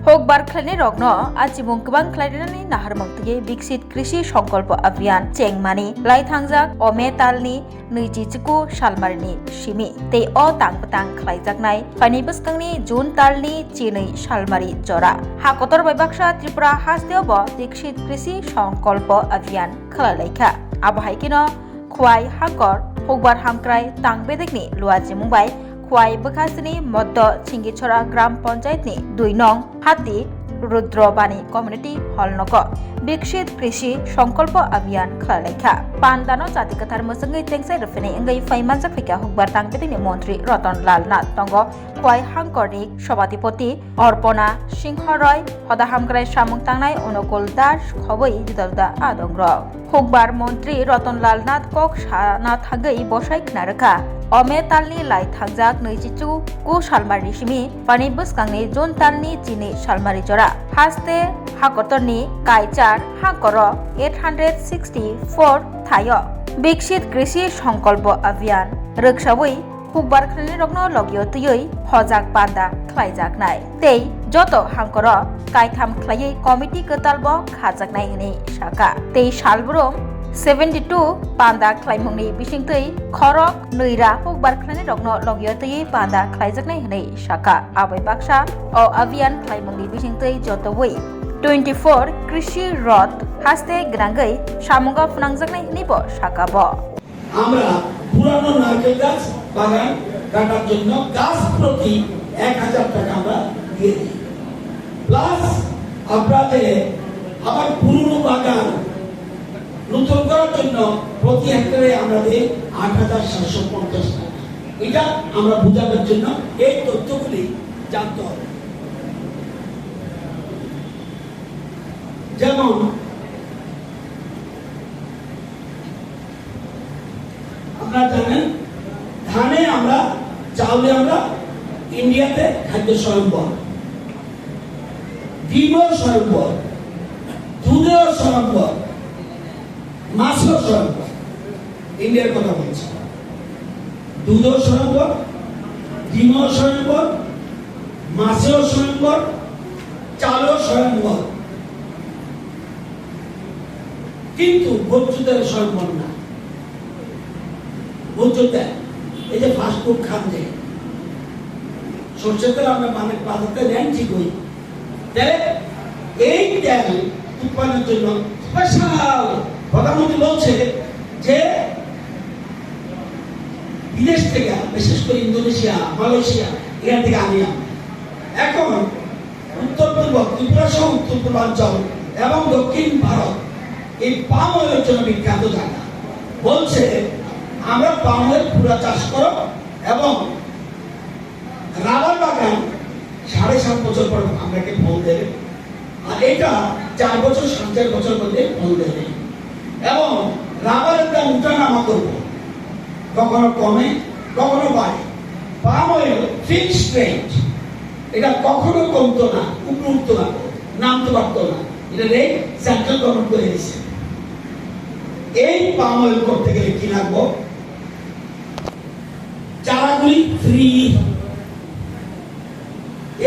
Hokbar khlani rokno achimung kwbang khlainani nahar mangtigi biksit krishi সংকল্প अभियान chengmani lai thangjak ome talni 29 salmarini simi tei o tangpatang khlaijaknai pani bwskangni jun talni chinui salmari jora hakotor bai baksa Tripura hasteo bo biksit krishi সংকল্প अभियान khlalaikha abahaikino khwai hangkor hokbar hamkrai tangbedekni luachimung bai Khwai Bkhasini Moddo Chingichora Gram Panchayat ni 2 nong Hati Rudrobani Community Hall Noko Biksit Krishi সংকল্প Abhiyan Khlalaikha Pandano Jatikathar Musangai Tengsai Rufini Ngai Faimanjak Phika Hokbar Tangpetini Montri Ratan Lal Nath Tongo Khwai Hangkorni Sabhapati Orpona Singho Roy Hoda Hamkrai Samung Tangnai Onukul Das Khoboi Juda Adongro Hokbar Montri Ratan Lal Nath Kok Sana Thagai Bosai Knarkha Ome talni lai thangjak 29 salmari simi pani bwskangni jun talni chini salmari jora haste hakotorni kaichar hakoro 864 thayo biksit krishi সংকল্প अभियान rwksabui hukbar khlani rokno logio tuyoi hojak panda khlaijaknai tei joto hangkoro kaitham khlaiui committee kwtalbo khajaknai hini saka tei salbrom 72 panda khlaimungni bisingtui khorok nuira hokbar khlani rokno logiotui panda khlaijaknai hinai saka abai baksa o abhiyan khlaimungni bisingtui jotobui 24 krishi rod haste grangai samunga phunangjaknai hinai bo saka bo আমরা পুরানো নারকেল গাছ বাগান কাটার জন্য গাছ প্রতি 1000 টাকা আমরা দিয়ে দিই প্লাস আপনাদের আবার পুরনো বাগান নতুন করার জন্য প্রতি হেক্টরে আমরা দিই 8750 টাকা এটা আমরা বোঝানোর জন্য এই তথ্যগুলি জানতে হবে যেমন আপনারা জানেন ধানে আমরা চাউলে আমরা ইন্ডিয়াতে খাদ্য স্বয়ংবর ডিমও স্বয়ংবর দুধেও স্বয়ংবর মাছও স্বয়ংবর ইন্ডিয়ার কথা বলছি দুধও স্বয়ংবর ডিমও স্বয়ংবর মাছও স্বয়ংবর চালও স্বয়ংবর কিন্তু ভোজ্য তেল স্বয়ংবর না ভোজ্য তেল এই যে ফাস্ট ফুড খান যে সরষের তেল আমরা মানে বাজারে নেন ঠিকই তাহলে এই তেল উৎপাদনের জন্য স্পেশাল প্রধানমন্ত্রী বলছে যে বিদেশ থেকে বিশেষ করে ইন্দোনেশিয়া মালয়েশিয়া এখান থেকে আনি এখন উত্তর পূর্ব ত্রিপুরা সহ উত্তর পূর্বাঞ্চল এবং দক্ষিণ ভারত এই পাম অয়েলের জন্য বিখ্যাত জায়গা বলছে আমরা পাম অয়েল পুরা চাষ করো এবং রাবার বাগান 7.5 বছর পর আপনাকে ফল দেবে আর এটা 4 বছর 4.5 বছর মধ্যে ফল দেবে এবং রাবারের দাম উঠানামা করবো কখনো কমে কখনো বাড়ে পাম অয়েল ফিক্সড রেট এটা কখনো কমতো না উপরে উঠতো না নামতে পারতো না এটা রেট সেন্ট্রাল গভর্নমেন্ট করে দিয়েছে এই পাম অয়েল করতে গেলে কি লাগবো চারাগুলি ফ্রি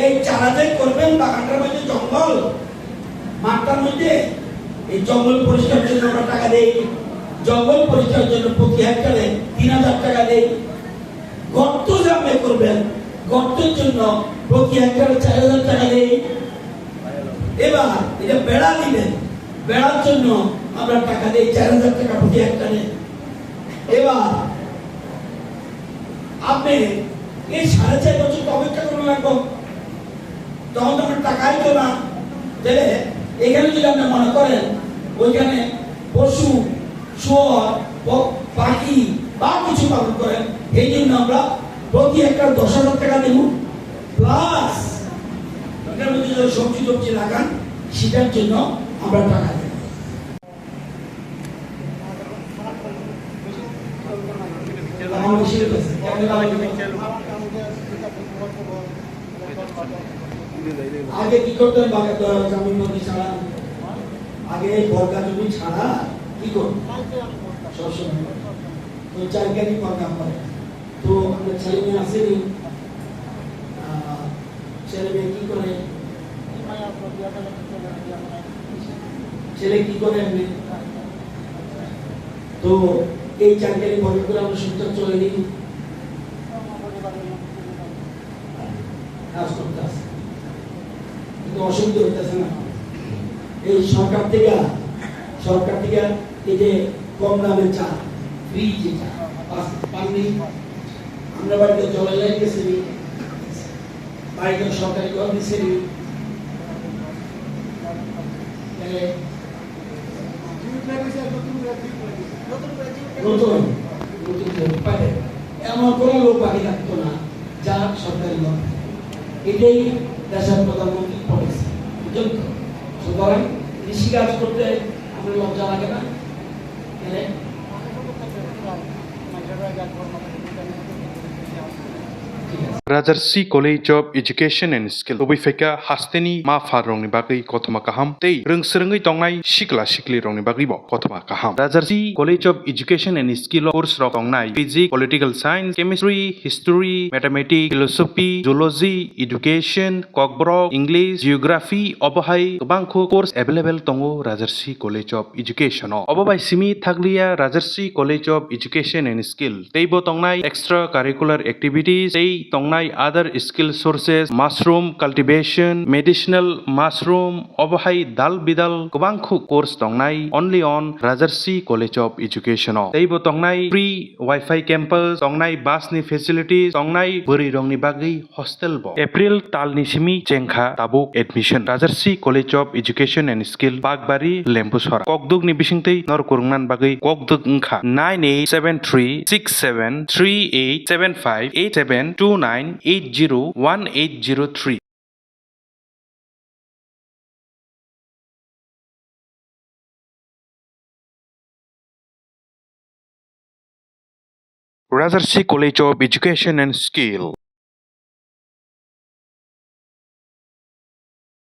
এই চারাতে করবেন বাগানটার মধ্যে জঙ্গল মাঠটার মধ্যে এই জঙ্গল পরিষ্কারের জন্য আমরা টাকা দেই জঙ্গল পরিষ্কারের জন্য প্রতি হেক্টরে 3000 টাকা দেই গর্ত জামে করবেন গর্তের জন্য প্রতি হেক্টরে 4000 টাকা দেই এবার এটা বেড়া দিবেন বেড়ার জন্য আমরা টাকা দেই 4000 টাকা প্রতি হেক্টরে এবার আপনি এই 4.5 বছর অপেক্ষা করুন লাগবো তখন আমার টাকাই তো না তাহলে এখানে যদি আপনি মনে করেন ওইখানে পশু শুয়োর পাখি বা কিছু পালন করেন এই জন্য আমরা প্রতি হেক্টর 10,000 টাকা দেব প্লাস এটার মধ্যে যদি সবজি টবজি লাগান সেটার জন্য আমরা টাকা দেব আগে কি করতে জমি নদী ছাড়া আগে বর্গা জমি ছাড়া কি করতো সবসময় তো চারগানি বর্গা করে তো আমরা ছেলে মেয়ে আসেনি ছেলে মেয়ে কি করে ছেলে কি করে এমনি তো এই চাকরি মনে করে আমরা সুযোগ চলে দিই কাজ করতে আসে কিন্তু অসুবিধা হইতেছে না এই সরকার থেকে এই যে কম দামের চা ফ্রি যে চা পানি আমরা বাড়িতে জলে লাইন গেছি বাড়িতে সরকারি ঘর দিছে নতুন এমন কোনো লোক বাকি থাকতো না যা সরকারি ঘর এটাই দেশের প্রধানমন্ত্রী পলিসি বুঝলেন তো সুতরাং কৃষিকাজ করতে আমাদের লজ্জা লাগে না Rajarsi College of Education and Skill Tobi Feka Hasteni Ma Farong ni Bagi Kotoma Kaham Tei Rung Serengai Tongnai Shikla Shikli Rong ni Bagi Bo Kotoma Kaham Rajarsi College of Education and Skill course Rong Tongnai Physics, Political Science, Chemistry, History, Mathematics, Philosophy, Zoology, Education, Kokborok, English, Geography, Obohai Kobangko course available Tongo Rajarsi College of Education Obobai Simi Thaglia Rajarsi College of Education and Skill Tei Bo Tongnai extracurricular activities Tei Tongnai other skill sources mushroom cultivation medicinal mushroom obohai dal bidal kobangkhu course tongnai only on Rajarsi College of Education teibo tongnai free wifi campus tongnai bus ni facilities tongnai buri rong ni bagi hostel bo April tal ni simi chengkha tabuk admission Rajarsi College of Education and Skill Bagbari Lembusora kokduk ni bisingtei nor kurungnan bagi kokduk ngkha 987367387872980180 Rajarsi College of Education and Skill